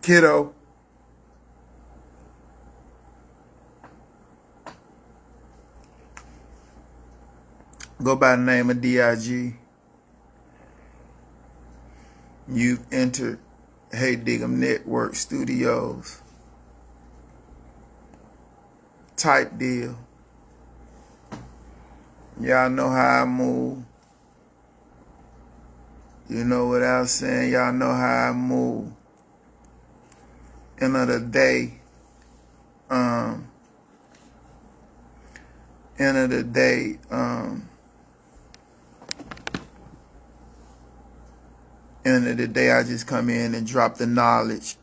Kiddo. Go by the name of DIG. You've entered Hey Dig'em Network Studios. Type deal. Y'all know how I move. You know what I was saying? Y'all know how I move. End of the day, end of the day, end of the day, I just come in and drop the knowledge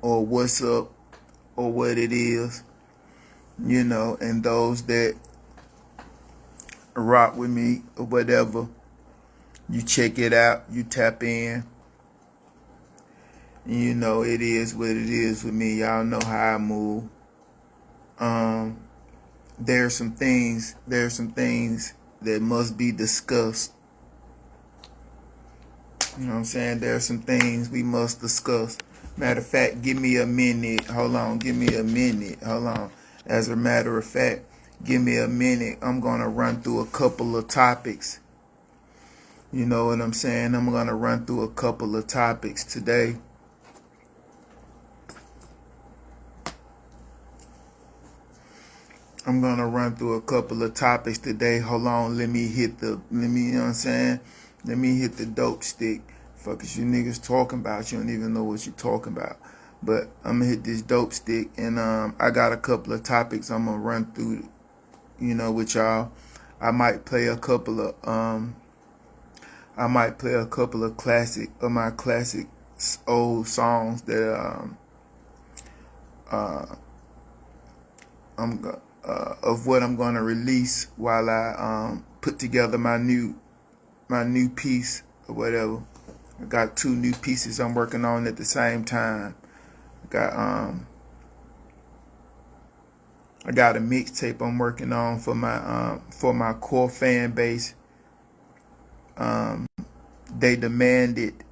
or what's up or what it is, you know, and those that rock with me or whatever, you check it out, you tap in. You know, it is what it is with me. Y'all know how I move. There's some things that must be discussed. You know what I'm saying? There's some things we must discuss. Matter of fact, give me a minute. Hold on. Give me a minute. Hold on. As a matter of fact, give me a minute. I'm going to run through a couple of topics. You know what I'm saying? I'm going to run through a couple of topics today. I'm going to run through a couple of topics today. Hold on. Let me, you know what I'm saying? Let me hit the dope stick. Fuck is you niggas talking about? You don't even know what you're talking about. But I'm going to hit this dope stick. And I got a couple of topics I'm going to run through, you know, with y'all. I might play a couple of classic old songs that of what I'm gonna release while I put together my new piece or whatever. I got 2 new pieces I'm working on at the same time. I got a mixtape I'm working on for my core fan base. They demanded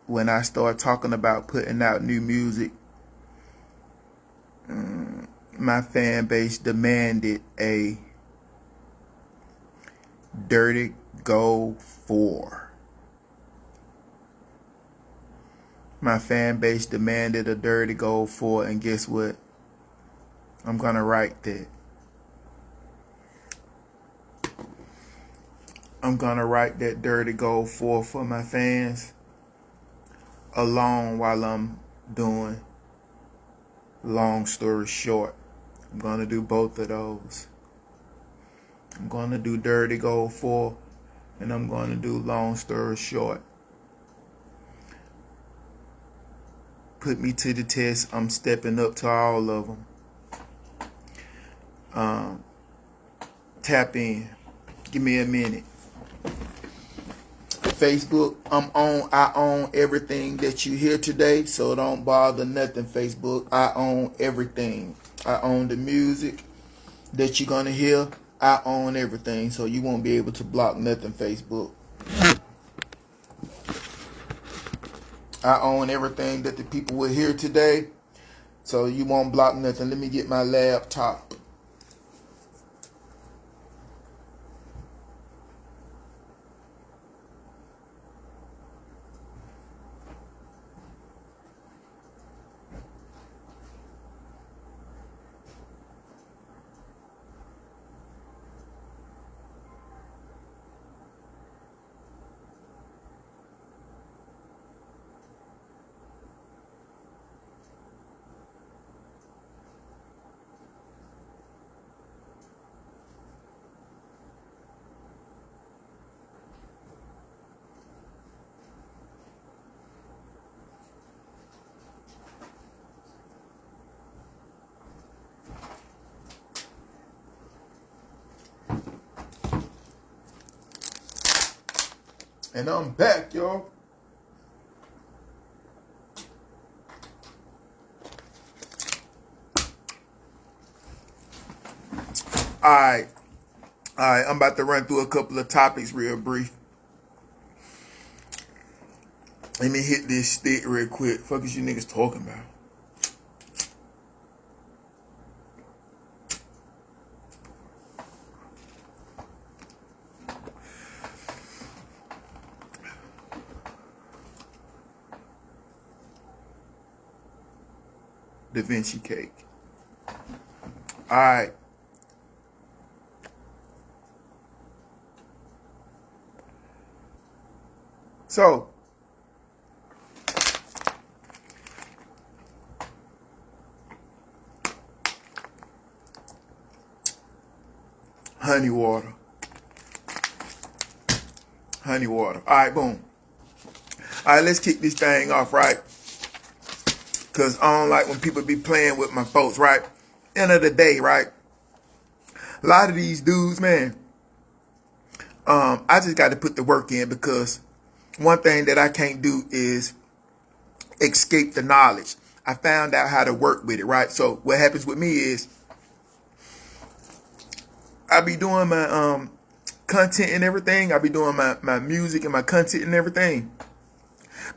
when I start talking about putting out new music. My fan base demanded a Dirty Gold 4. My fan base demanded a Dirty Gold 4, and guess what? I'm gonna write that. I'm gonna write that Dirty Gold 4 for my fans alone while I'm doing Long Story Short. I'm gonna do both of those. I'm gonna do Dirty Gold 4 and I'm gonna do Long Story Short. Put me to the test. I'm stepping up to all of them. Tap in. Give me a minute. Facebook, I own everything that you hear today, so don't bother nothing, Facebook. I own everything. I own the music that you're gonna hear. I own everything, so you won't be able to block nothing, Facebook. I own everything that the people will hear today, so you won't block nothing. Let me get my laptop. And I'm back, y'all. Alright, I'm about to run through a couple of topics real brief. Let me hit this stick real quick. Fuck is you niggas talking about? Da Vinci cake. All right. So, honey water. Honey water. All right, boom. All right, let's kick this thing off, right? Because I don't like when people be playing with my folks, right? End of the day, right? A lot of these dudes, man, I just got to put the work in, because one thing that I can't do is escape the knowledge. I found out how to work with it, right? So what happens with me is I be doing my content and everything. I be doing my music and my content and everything.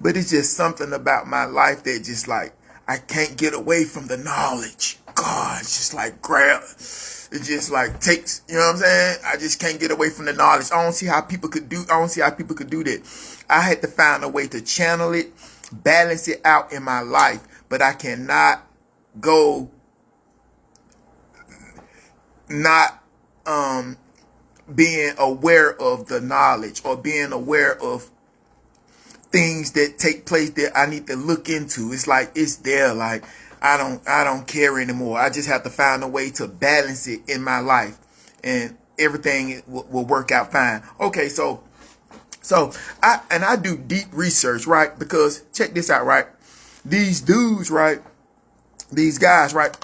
But it's just something about my life that just like, I can't get away from the knowledge. God, it's just like it just like takes, you know what I'm saying? I just can't get away from the knowledge. I don't see how people could do that. I had to find a way to channel it, balance it out in my life, but I cannot go not being aware of the knowledge or being aware of things that take place that I need to look into. It's like it's there. Like I don't care anymore. I just have to find a way to balance it in my life, and everything will work out fine. Okay, so I do deep research, right? Because check this out, right? These dudes, right? These guys, right?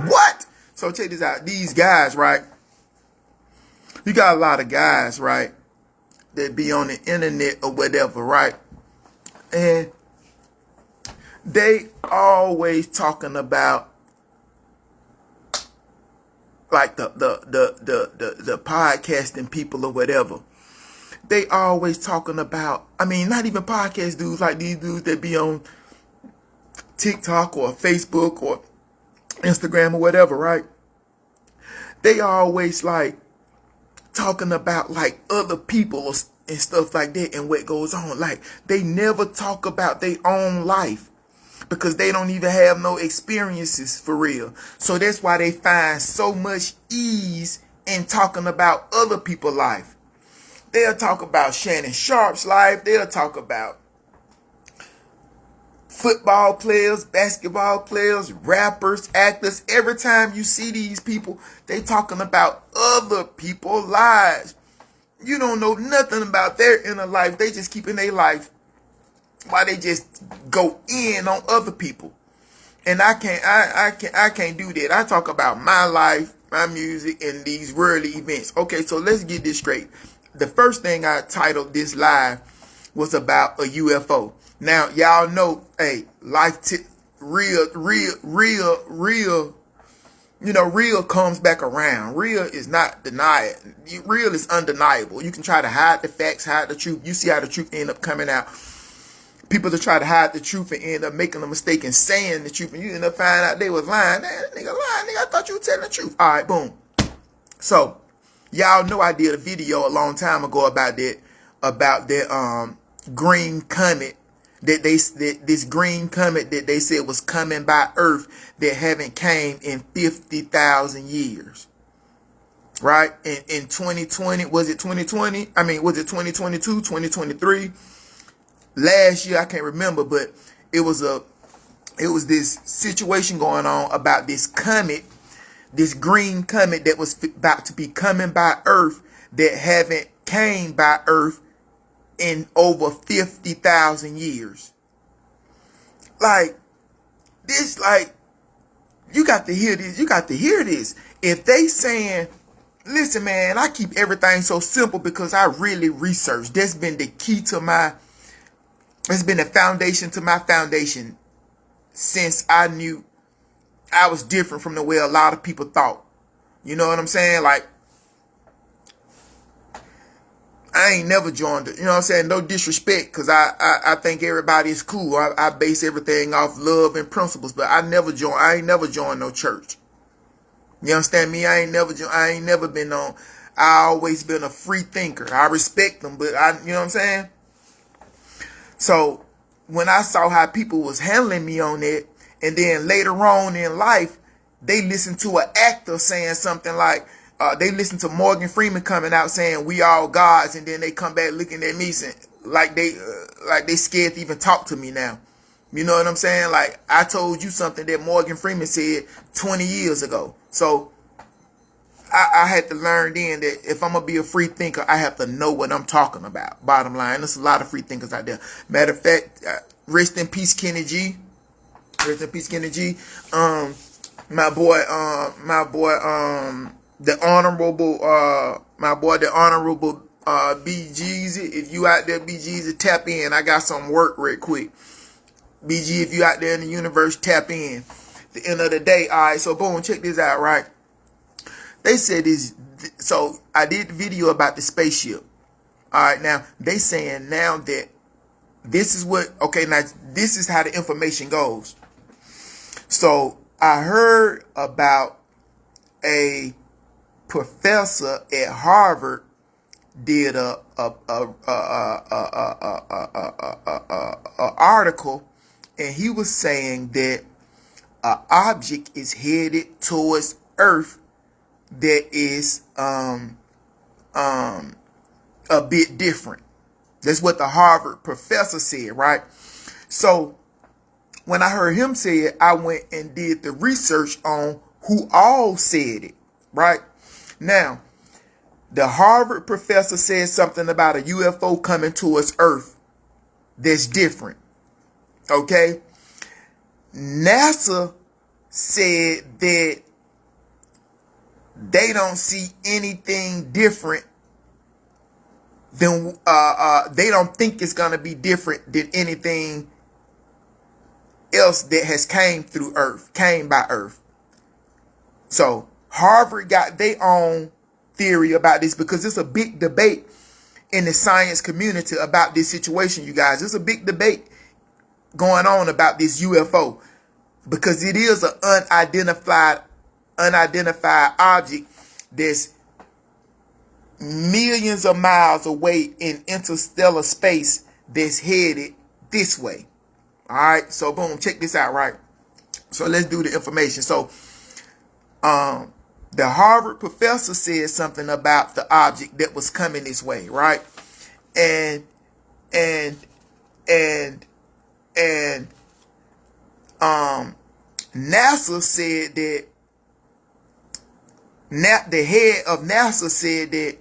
What? So check this out. These guys, right? You got a lot of guys, right, that be on the internet or whatever, right? And they always talking about like the podcasting people or whatever. They always talking about, I mean, not even podcast dudes, like these dudes that be on TikTok or Facebook or Instagram or whatever, right? They always like talking about like other people and stuff like that and what goes on. Like they never talk about their own life because they don't even have no experiences for real. So that's why they find so much ease in talking about other people's life. They'll talk about Shannon Sharp's life. They'll talk about football players, basketball players, rappers, actors. Every time you see these people, they talking about other people's lives. You don't know nothing about their inner life. They just keeping their life while they just go in on other people. And I can't do that. I talk about my life, my music, and these worldly events. Okay, so let's get this straight. The first thing I titled this live was about a UFO. Now, y'all know, hey, real, you know, real comes back around. Real is not denied. Real is undeniable. You can try to hide the facts, hide the truth. You see how the truth end up coming out. People that try to hide the truth and end up making a mistake and saying the truth, and you end up finding out they was lying. That nigga lying, nigga. I thought you were telling the truth. All right, boom. So, y'all know I did a video a long time ago about that green comet. This green comet that they said was coming by Earth that haven't came in 50,000 years. Right? In 2020, was it 2020? I mean, was it 2022, 2023? Last year, I can't remember, but it was this situation going on about this comet, this green comet that was about to be coming by Earth that haven't came by Earth in over 50,000 years. Like, this, like, you got to hear this. You got to hear this. If they saying, listen, man, I keep everything so simple because I really research. That's been the key to it's been the foundation to my foundation since I knew I was different from the way a lot of people thought. You know what I'm saying? Like, I ain't never joined it. You know what I'm saying? No disrespect, because I think everybody is cool. I base everything off love and principles, but I ain't never joined no church. You understand me? I ain't never been on. I always been a free thinker. I respect them, but you know what I'm saying? So when I saw how people was handling me on it, and then later on in life, they listened to an actor saying something like, they listened to Morgan Freeman coming out saying we all gods, and then they come back looking at me saying, like they scared to even talk to me now. You know what I'm saying? Like, I told you something that Morgan Freeman said 20 years ago. So I had to learn then that if I'm going to be a free thinker, I have to know what I'm talking about. Bottom line, there's a lot of free thinkers out there. Matter of fact, rest in peace, Kenny G. Rest in peace, Kenny G. My boy, the honorable B Jeezy. If you out there, B Jeezy, tap in. I got some work real quick. BG, if you out there in the universe, tap in. At the end of the day, all right, so boom, check this out, right? They said this, so I did the video about the spaceship. All right, now, they saying now that this is what, okay, now, this is how the information goes. So, I heard about a professor at Harvard did a article, and he was saying that an object is headed towards Earth that is a bit different. That's what the Harvard professor said, right? So when I heard him say it, I went and did the research on who all said it, right? Now, the Harvard professor said something about a UFO coming towards Earth that's different. Okay? NASA said that they don't see anything different than they don't think it's gonna be different than anything else that has came by Earth. So Harvard got their own theory about this, because it's a big debate in the science community about this situation, you guys. There's a big debate going on about this UFO, because it is an unidentified object that's millions of miles away in interstellar space that's headed this way. All right, so boom, check this out, right? So let's do the information. So the Harvard professor said something about the object that was coming this way, right? And NASA said that the head of NASA said that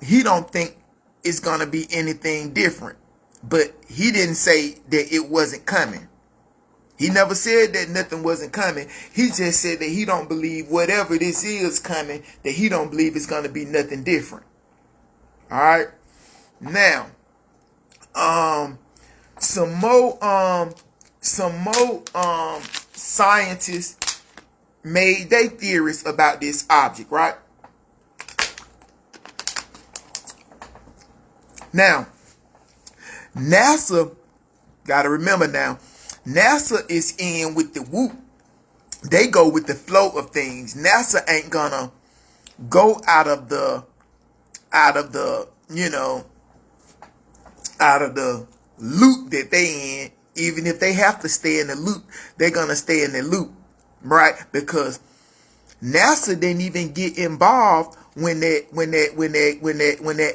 he don't think it's gonna be anything different, but he didn't say that it wasn't coming. He never said that nothing wasn't coming. He just said that he don't believe whatever this is coming, that he don't believe it's gonna be nothing different. All right. Now, some more scientists made their theories about this object, right? Now, NASA, gotta remember now, NASA is in with the whoop. They go with the flow of things. NASA ain't gonna go out of the loop that they in. Even if they have to stay in the loop, they're gonna stay in the loop, right? Because NASA didn't even get involved when that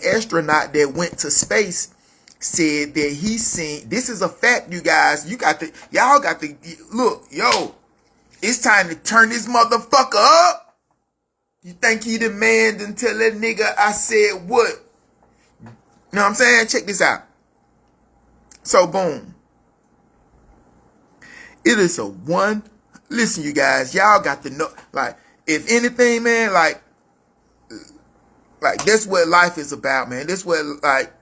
astronaut that went to space said that he seen. This is a fact, you guys. Y'all got to look, yo. It's time to turn this motherfucker up. You think he the man? Then tell that nigga I said what? You know what I'm saying? Check this out. So boom. It is a one. Listen, you guys. Y'all got to know. Like, if anything, man, like that's what life is about, man. This what, like,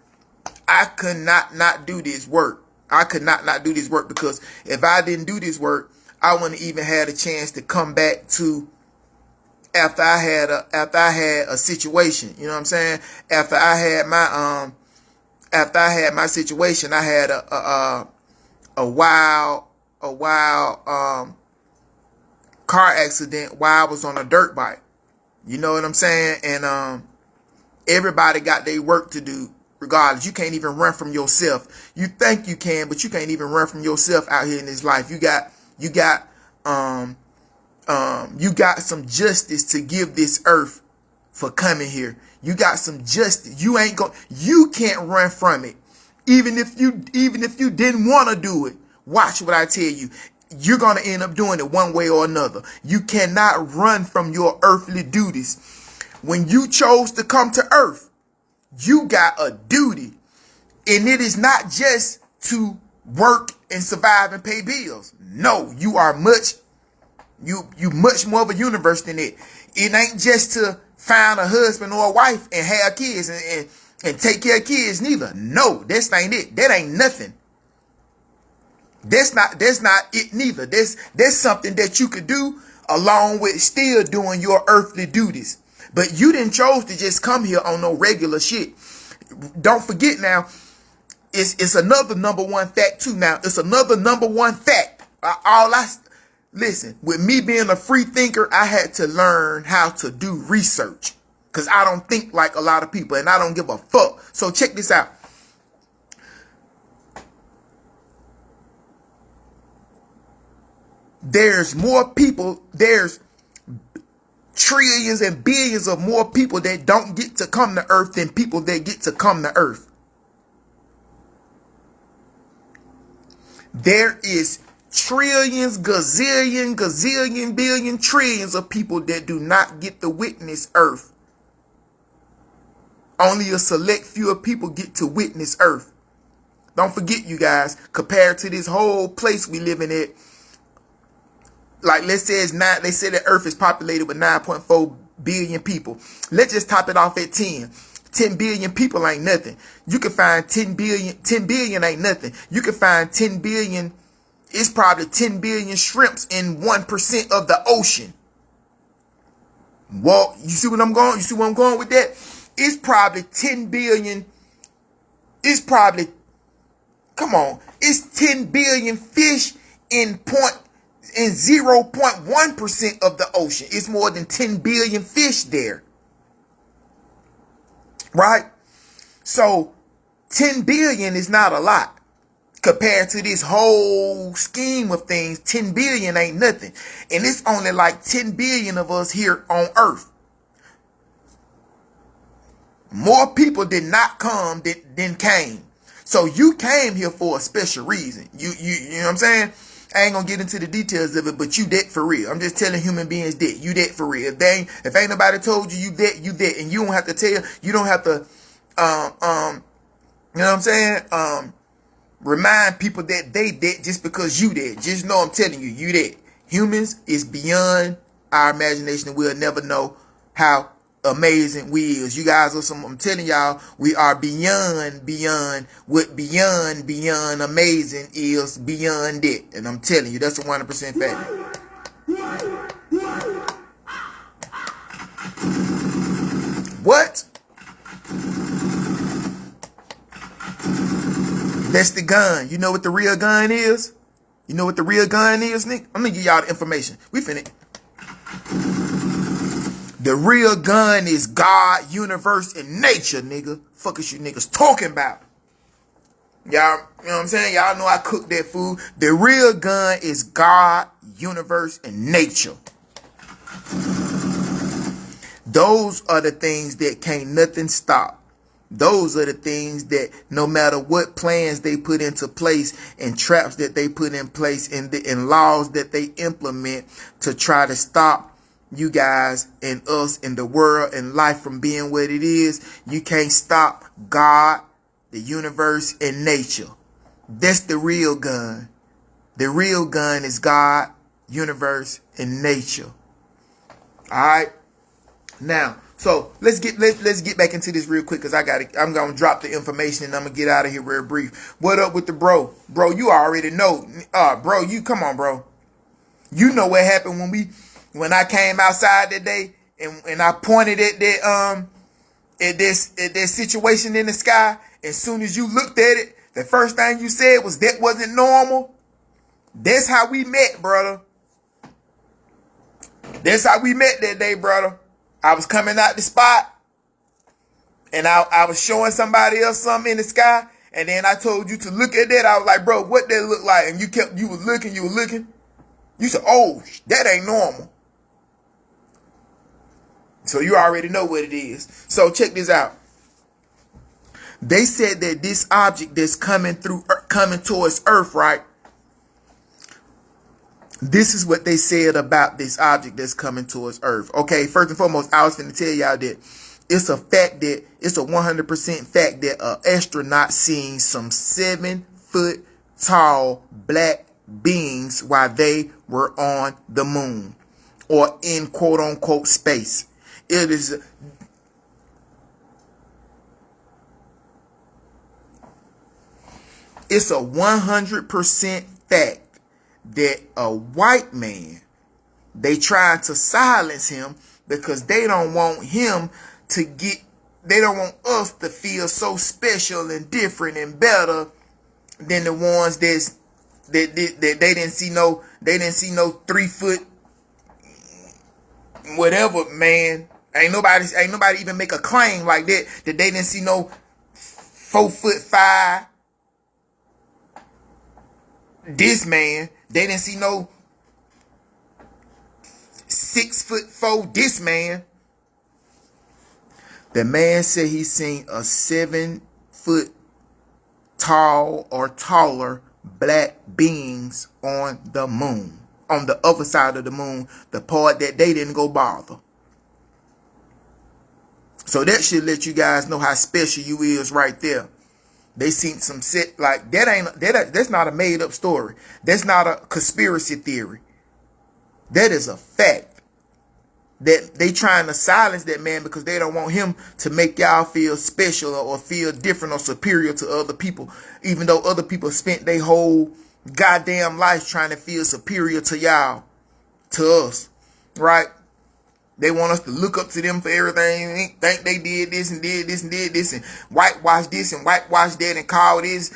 I could not do this work. I could not do this work, because if I didn't do this work, I wouldn't even had a chance to come back to after I had a situation. You know what I'm saying? After I had my situation, I had a wild car accident while I was on a dirt bike. You know what I'm saying? And everybody got their work to do regardless. You can't even run from yourself. You think you can, but you can't even run from yourself out here in this life. You got some justice to give this earth for coming here. You got some justice. You can't run from it. Even if you didn't want to do it, watch what I tell you. You're going to end up doing it one way or another. You cannot run from your earthly duties. When you chose to come to earth, you got a duty. And it is not just to work and survive and pay bills. No, you are much more of a universe than it. It ain't just to find a husband or a wife and have kids and take care of kids neither. No, that's ain't it. That ain't nothing. That's not it neither. That's something that you could do along with still doing your earthly duties. But you didn't chose to just come here on no regular shit. Don't forget now, it's another number one fact too. Now, it's another number one fact. Listen, with me being a free thinker, I had to learn how to do research. Because I don't think like a lot of people, and I don't give a fuck. So check this out. There's more people, there's trillions and billions of more people that don't get to come to earth than people that get to come to earth. There is trillions, gazillion, billion, trillions of people that do not get to witness earth. Only a select few of people get to witness earth. Don't forget, you guys, compared to this whole place we live in it, like let's say they say that earth is populated with 9.4 billion people. Let's just top it off at 10. 10 billion people ain't nothing. You can find 10 billion ain't nothing. You can find 10 billion, it's probably 10 billion shrimps in 1% of the ocean. Well, you see what I'm going? You see where I'm going with that? It's probably 10 billion. It's 10 billion fish in 0.1% of the ocean. It's more than 10 billion fish there. Right? So 10 billion is not a lot. Compared to this whole scheme of things, 10 billion ain't nothing. And it's only like 10 billion of us here on earth. More people did not come than came. So you came here for a special reason. You know what I'm saying? I ain't gonna get into the details of it, but you that for real. I'm just telling human beings that you that for real. If ain't nobody told you that, and you don't have to tell, you don't have to, you know what I'm saying? Remind people that they that just because you that. Just know I'm telling you, you that. Humans is beyond our imagination, and we'll never know how amazing we is. You guys are I'm telling y'all, we are beyond what beyond amazing is beyond it. And I'm telling you, that's a 100% fact. What? That's the gun. You know what the real gun is? You know what the real gun is, Nick? I'm gonna give y'all the information. We finna. The real gun is God, universe, and nature, nigga. Fuck is you niggas talking about? Y'all, you know what I'm saying? Y'all know I cook that food. The real gun is God, universe, and nature. Those are the things that can't nothing stop. Those are the things that no matter what plans they put into place and traps that they put in place and laws that they implement to try to stop you guys and us and the world and life from being what it is, you can't stop God, the universe, and nature. That's the real gun. The real gun is God, universe, and nature. All right. Now, so let's get back into this real quick because I'm gonna drop the information and I'm gonna get out of here real brief. What up with the bro? Bro, you already know. Bro, you come on, bro. You know what happened when I came outside that day and I pointed at that at this situation in the sky, as soon as you looked at it, the first thing you said was that wasn't normal. That's how we met, brother. That's how we met that day, brother. I was coming out the spot, and I was showing somebody else something in the sky, and then I told you to look at that. I was like, bro, what that look like? And you were looking. You said, oh, that ain't normal. So you already know what it is. So check this out. They said that this object that's coming towards Earth, right? This is what they said about this object that's coming towards Earth. Okay, first and foremost, I was going to tell y'all that it's a 100% fact that an astronaut seen some 7-foot tall black beings while they were on the moon or in quote unquote space. It's a 100% fact that a white man, they trying to silence him because they don't want us to feel so special and different and better than the ones that they didn't see no 3-foot whatever man. Ain't nobody even make a claim like that they didn't see no 4'5" this man. They didn't see no 6'4" this man. The man said he seen a 7-foot tall or taller black beings on the moon, on the other side of the moon, the part that they didn't go bother. So that should let you guys know how special you is right there. They seen some shit like that's not a made up story. That's not a conspiracy theory. That is a fact. That they trying to silence that man because they don't want him to make y'all feel special or feel different or superior to other people, even though other people spent their whole goddamn life trying to feel superior to y'all, to us, right? They want us to look up to them for everything. Think they did this and did this and did this and whitewash this and whitewash that and call this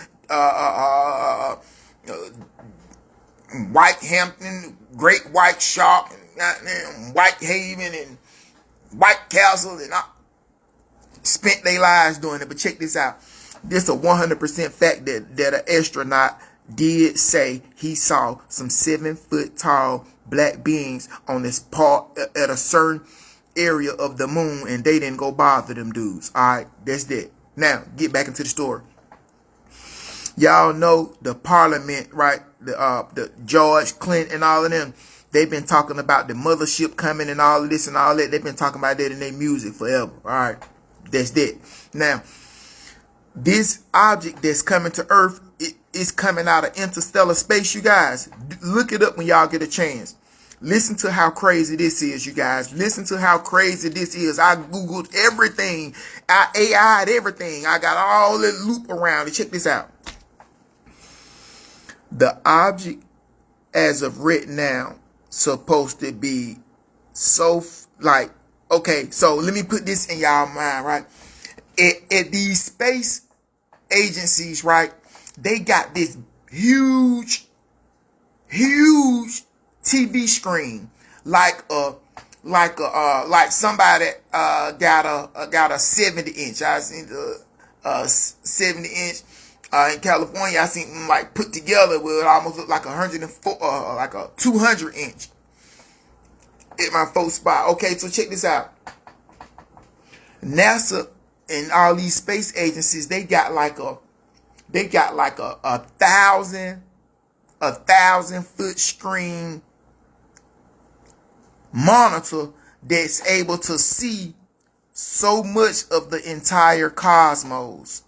White Hampton, Great White Shark, and White Haven and White Castle, and spent their lives doing it. But check this out. This is a 100% fact that an astronaut did say he saw some 7-foot tall black beings on this part at a certain area of the moon, and they didn't go bother them dudes. All right, that's that. Now get back into the story. Y'all know the Parliament, right? The George Clinton and all of them. They've been talking about the mothership coming and all of this and all that. They've been talking about that in their music forever. All right, that's that. Now, this object that's coming to Earth, it's coming out of interstellar space, you guys. Look it up when y'all get a chance. Listen to how crazy this is, you guys. Listen to how crazy this is. I Googled everything. I AI'd everything. I got all the loop around it. Check this out. The object, as of right now, supposed to be so, like, okay, so let me put this in y'all mind, right? At these space agencies, right, they got this huge TV screen, like somebody got a 70-inch. I seen the 70-inch in California. I seen them like put together with almost look like 104, like a 200-inch at my folks spot. Okay, so check this out. NASA and all these space agencies, they got like a 1,000-foot screen monitor that's able to see so much of the entire cosmos.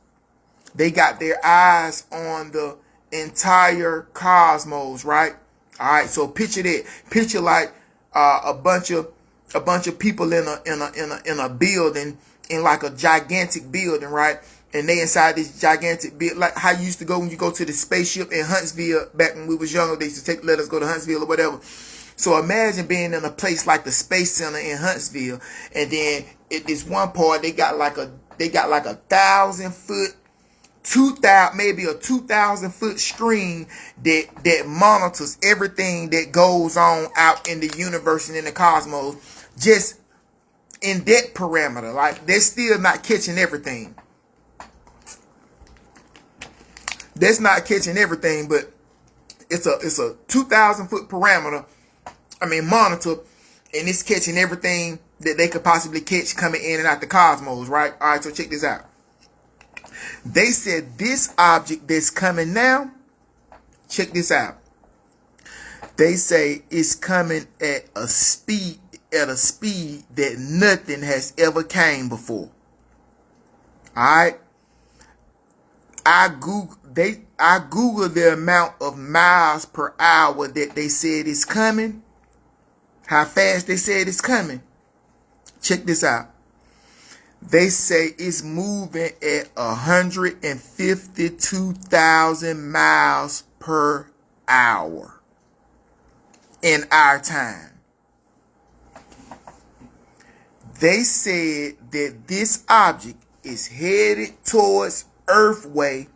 They got their eyes on the entire cosmos, right? All right, so picture that. Picture like a bunch of people in a building, in like a gigantic building, right? And they inside this gigantic building, like how you used to go when you go to the spaceship in Huntsville back when we was younger. They used to let us go to Huntsville or whatever. So imagine being in a place like the Space Center in Huntsville, and then at this one part they got like a 1,000-foot, 2,000, maybe a 2,000-foot screen that monitors everything that goes on out in the universe and in the cosmos, just in that parameter. Like, they're still not catching everything. That's not catching everything, but it's a 2,000-foot parameter. Monitor, and it's catching everything that they could possibly catch coming in and out the cosmos, right? All right, so check this out. They said this object that's coming now, check this out. They say it's coming at a speed that nothing has ever came before. All right. I Googled the amount of miles per hour that they said is coming. How fast they said it's coming. Check this out. They say it's moving at 152,000 miles per hour in our time. They said that this object is headed towards Earthway,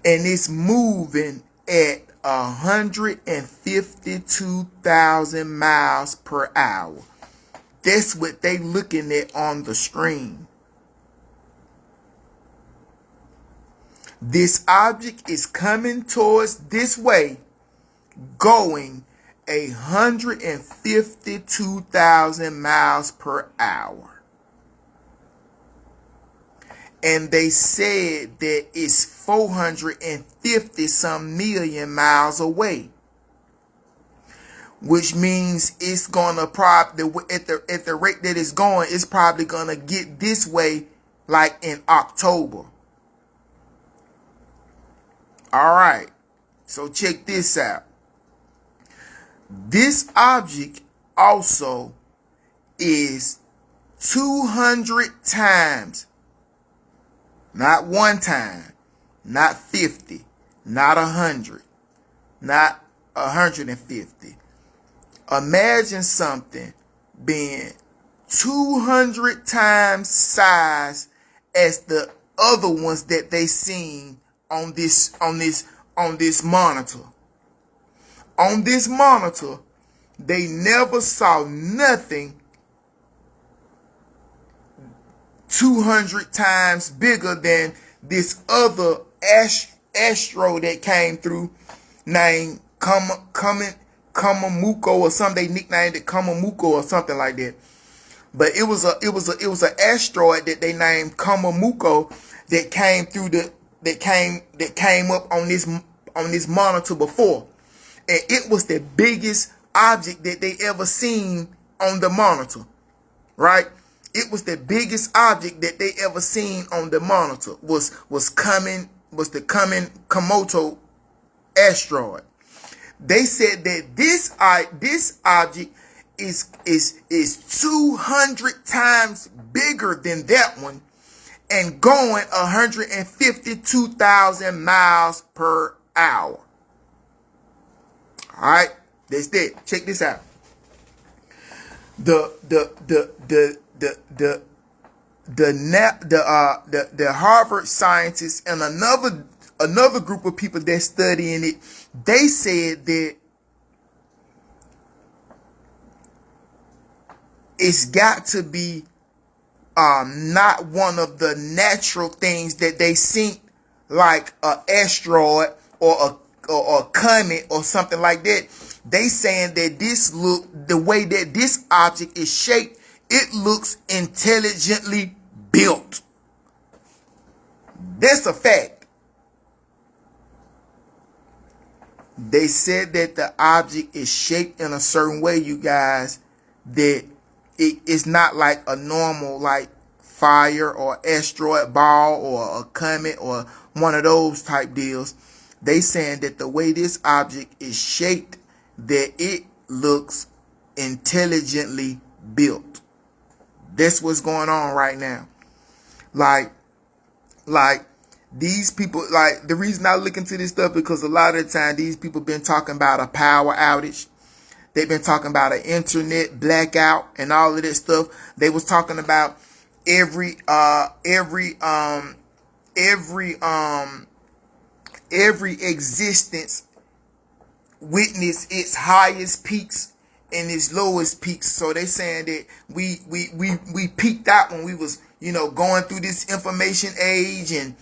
and it's moving at 152,000 miles per hour. That's what they looking at on the screen. This object is coming towards this way, going 152,000 miles per hour. And they said that it's 450 some million miles away, which means it's gonna probably, at the rate that it's going, it's probably gonna get this way like in October. All right, so check this out. This object also is 200 times. Not one time, not 50, not 100, not 150. Imagine something being 200 times size as the other ones that they seen on this monitor. On this monitor, they never saw nothing 200 times bigger than this other astro that came through named Kamamuko or something. They nicknamed it Kamamuko or something like that. But it was an asteroid that they named Kamamuko that came through that came up on this monitor before. And it was the biggest object that they ever seen on the monitor. Right? It was the biggest object that they ever seen on the monitor was the Komodo asteroid. They said that this object is 200 times bigger than that one and going 152,000 miles per hour. All right, that's it. Check this out. The Harvard scientists and another group of people that studying it, they said that it's got to be not one of the natural things that they seen, like an asteroid or a comet or something like that. They saying that the way that this object is shaped, it looks intelligently built. That's a fact. They said that the object is shaped in a certain way, you guys, that it is not like a normal like fire or asteroid ball or a comet or one of those type deals. They saying that the way this object is shaped, that it looks intelligently built. That's what's going on right now. Like these people, like, the reason I look into this stuff because a lot of the time these people been talking about a power outage. They've been talking about an internet blackout and all of this stuff. They was talking about every existence witness its highest peaks and its lowest peaks. So they saying that we peaked out when we was, going through this information age and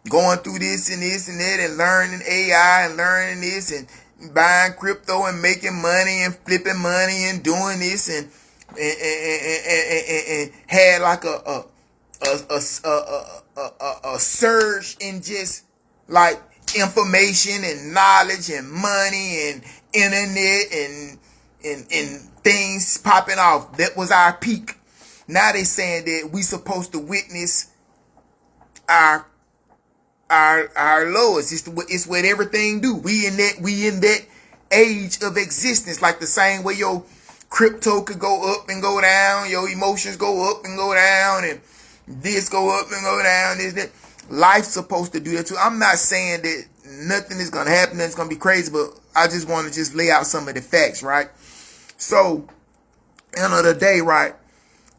going through this and that and learning AI and learning this and buying crypto and making money and flipping money and doing this and had like a surge in just like information and knowledge and money and internet and things popping off. That was our peak. Now they saying that we supposed to witness our lowest. It's what everything do. We in that age of existence, like the same way your crypto could go up and go down, your emotions go up and go down, and this go up and go down. This that. Life's supposed to do that too. I'm not saying that nothing is gonna happen that's gonna be crazy, but I just want to just lay out some of the facts, right? So, end of the day, right?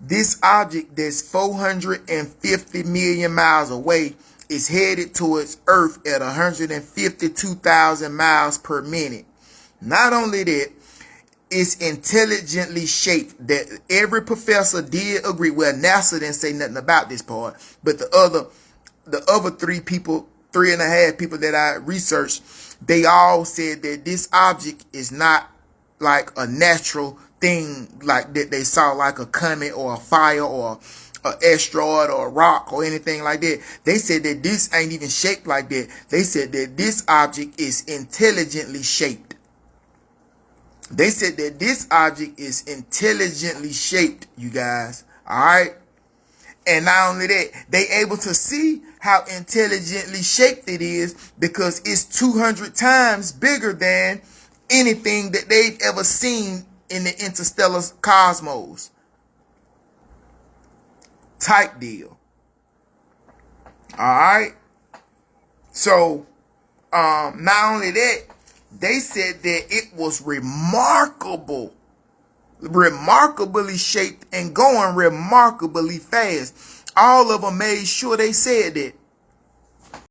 This object that's 450 million miles away is headed towards Earth at 152,000 miles per minute. Not only that, it's intelligently shaped. That every professor did agree. Well, NASA didn't say nothing about this part, but the other 3.5 people that I researched, they all said that this object is not like a natural thing like that they saw, like a comet or a fire or an asteroid or a rock or anything like that. They said that this ain't even shaped like that. They said that this object is intelligently shaped. They said that this object is intelligently shaped, you guys. All right. And not only that, they able to see how intelligently shaped it is because it's 200 times bigger than anything that they've ever seen in the interstellar cosmos. Type deal. All right. So, not only that, they said that it was remarkably shaped and going remarkably fast. All of them made sure they said that